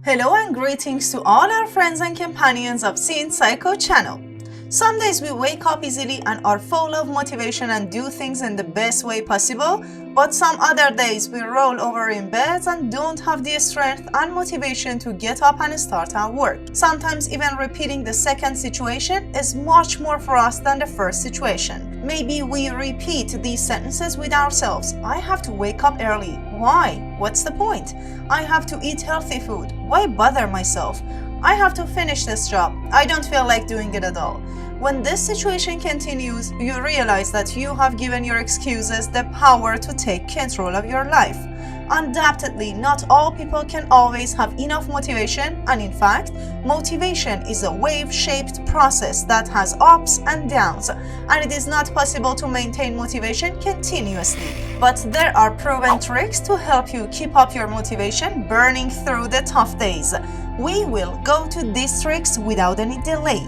Hello and greetings to all our friends and companions of Scene Psycho channel. Some days we wake up easily and are full of motivation and do things in the best way possible, but some other days we roll over in bed and don't have the strength and motivation to get up and start our work. Sometimes even repeating the second situation is much more for us than the first situation. Maybe we repeat these sentences with ourselves. I have to wake up early. Why? What's the point? I have to eat healthy food. Why bother myself? I have to finish this job. I don't feel like doing it at all. When this situation continues, you realize that you have given your excuses the power to take control of your life. Undoubtedly, not all people can always have enough motivation, and in fact, motivation is a wave-shaped process that has ups and downs, and it is not possible to maintain motivation continuously. But there are proven tricks to help you keep up your motivation burning through the tough days. We will go to these tricks without any delay.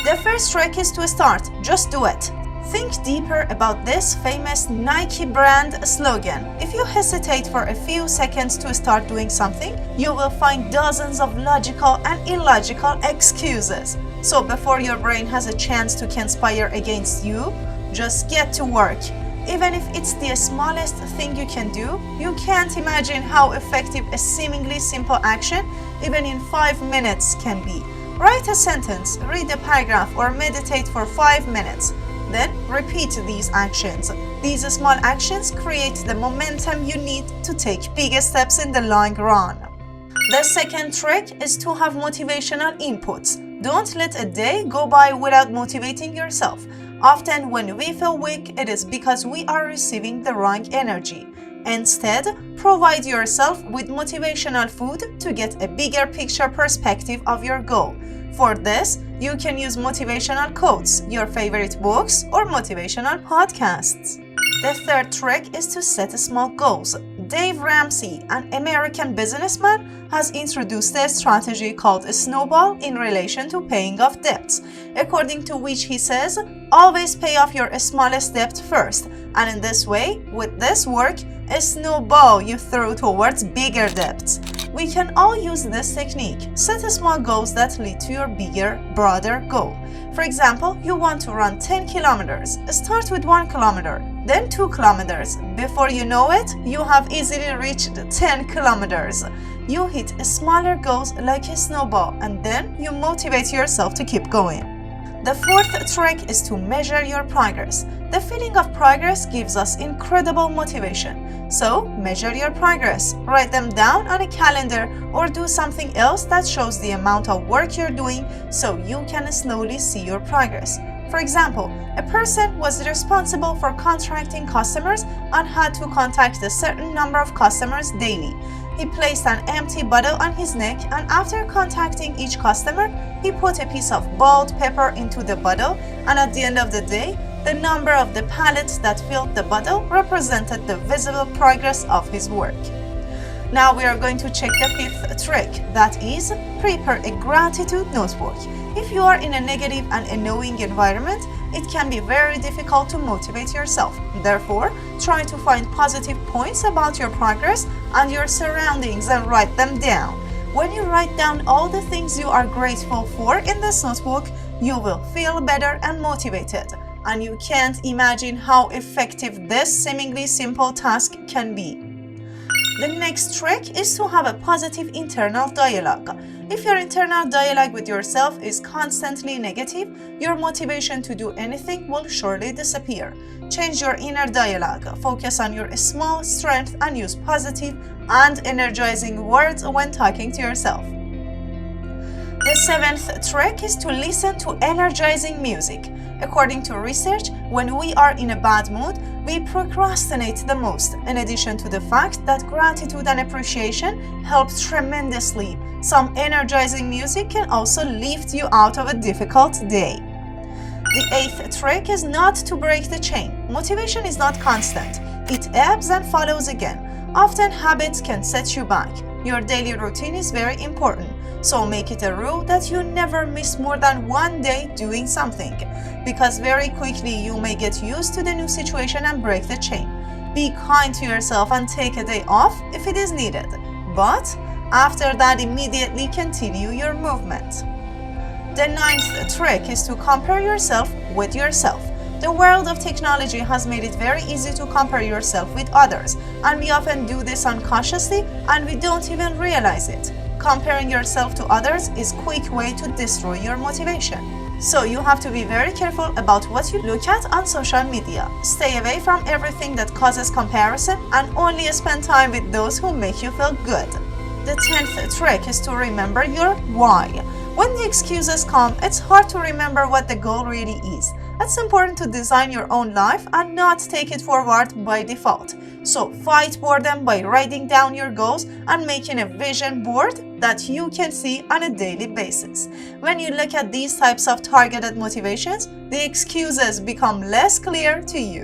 The first trick is to start. Just do it. Think deeper about this famous Nike brand slogan. If you hesitate for a few seconds to start doing something, you will find dozens of logical and illogical excuses. So before your brain has a chance to conspire against you, just get to work. Even if it's the smallest thing you can do, you can't imagine how effective a seemingly simple action, even in 5 minutes, can be. Write a sentence, read a paragraph, or meditate for 5 minutes. Then repeat these actions. These small actions create the momentum you need to take big steps in the long run. The second trick is to have motivational inputs. Don't let a day go by without motivating yourself. Often when we feel weak, it is because we are receiving the wrong energy. Instead, provide yourself with motivational food to get a bigger picture perspective of your goal. For this, you can use motivational quotes, your favorite books, or motivational podcasts. The third trick is to set small goals. Dave Ramsey, an American businessman, has introduced a strategy called a snowball in relation to paying off debts, according to which he says, always pay off your smallest debt first, and in this way, with this work, a snowball you throw towards bigger debts. We can all use this technique. Set small goals that lead to your bigger, broader goal. For example, you want to run 10 kilometers. Start with 1 kilometer, then 2 kilometers. Before you know it, you have easily reached 10 kilometers. You hit smaller goals like a snowball, and then you motivate yourself to keep going. The fourth trick is to measure your progress. The feeling of progress gives us incredible motivation. So, measure your progress. Write them down on a calendar or do something else that shows the amount of work you're doing so you can slowly see your progress. For example, a person was responsible for contracting customers and had to contact a certain number of customers daily. He placed an empty bottle on his neck, and after contacting each customer, he put a piece of boiled pepper into the bottle, and at the end of the day, the number of the pallets that filled the bottle represented the visible progress of his work. Now we are going to check the fifth trick, that is, prepare a gratitude notebook. If you are in a negative and annoying environment, it can be very difficult to motivate yourself. Therefore, try to find positive points about your progress and your surroundings and write them down. When you write down all the things you are grateful for in this notebook, you will feel better and motivated. And you can't imagine how effective this seemingly simple task can be. The next trick is to have a positive internal dialogue. If your internal dialogue with yourself is constantly negative, your motivation to do anything will surely disappear. Change your inner dialogue, focus on your small strength, and use positive and energizing words when talking to yourself. The seventh trick is to listen to energizing music. According to research, when we are in a bad mood, we procrastinate the most, in addition to the fact that gratitude and appreciation help tremendously. Some energizing music can also lift you out of a difficult day. The eighth trick is not to break the chain. Motivation is not constant. It ebbs and follows again. Often habits can set you back. Your daily routine is very important, so make it a rule that you never miss more than one day doing something, because very quickly you may get used to the new situation and break the chain. Be kind to yourself and take a day off if it is needed. But After that, immediately continue your movement. The ninth trick is to compare yourself with yourself. The world of technology has made it very easy to compare yourself with others, and we often do this unconsciously and we don't even realize it. Comparing yourself to others is a quick way to destroy your motivation. So you have to be very careful about what you look at on social media. Stay away from everything that causes comparison and only spend time with those who make you feel good. The 10th trick is to remember your why. When the excuses come, it's hard to remember what the goal really is. It's important to design your own life and not take it forward by default. So fight boredom by writing down your goals and making a vision board that you can see on a daily basis. When you look at these types of targeted motivations, the excuses become less clear to you.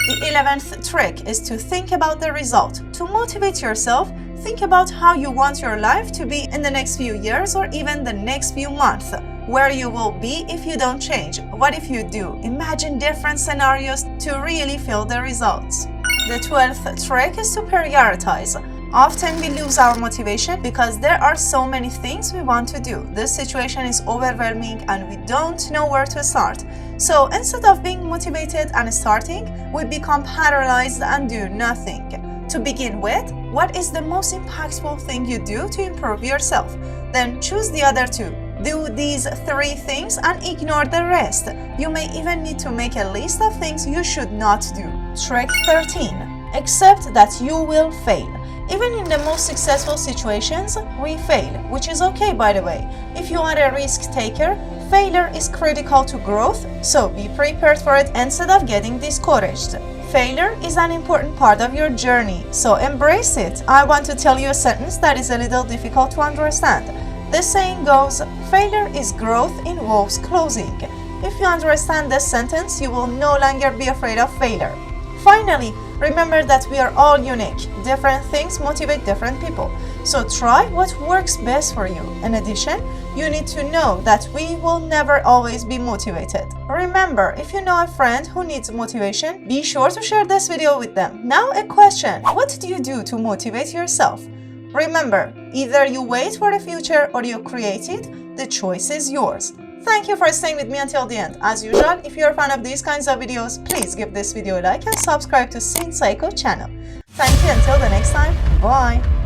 The 11th trick is to think about the result. To motivate yourself, think about how you want your life to be in the next few years or even the next few months. Where you will be if you don't change. What if you do? Imagine different scenarios to really feel the results. The 12th trick is to prioritize. Often we lose our motivation because there are so many things we want to do. This situation is overwhelming and we don't know where to start. So instead of being motivated and starting, we become paralyzed and do nothing. To begin with, what is the most impactful thing you do to improve yourself? Then choose the other two. Do these 3 things and ignore the rest. You may even need to make a list of things you should not do. Trick 13. Accept that you will fail. Even in the most successful situations, we fail, which is okay by the way. If you are a risk taker, failure is critical to growth, so be prepared for it instead of getting discouraged. Failure is an important part of your journey, so embrace it. I want to tell you a sentence that is a little difficult to understand. The saying goes, failure is growth in wolves' clothing. If you understand this sentence, you will no longer be afraid of failure. Finally, remember that we are all unique. Different things motivate different people. So try what works best for you. In addition, you need to know that we will never always be motivated. Remember, if you know a friend who needs motivation, be sure to share this video with them. Now a question, what do you do to motivate yourself? Remember, either you wait for the future or you create it, the choice is yours. Thank you for staying with me until the end. As usual, if you're a fan of these kinds of videos, please give this video a like and subscribe to Scene Psycho channel. Thank you until the next time, bye!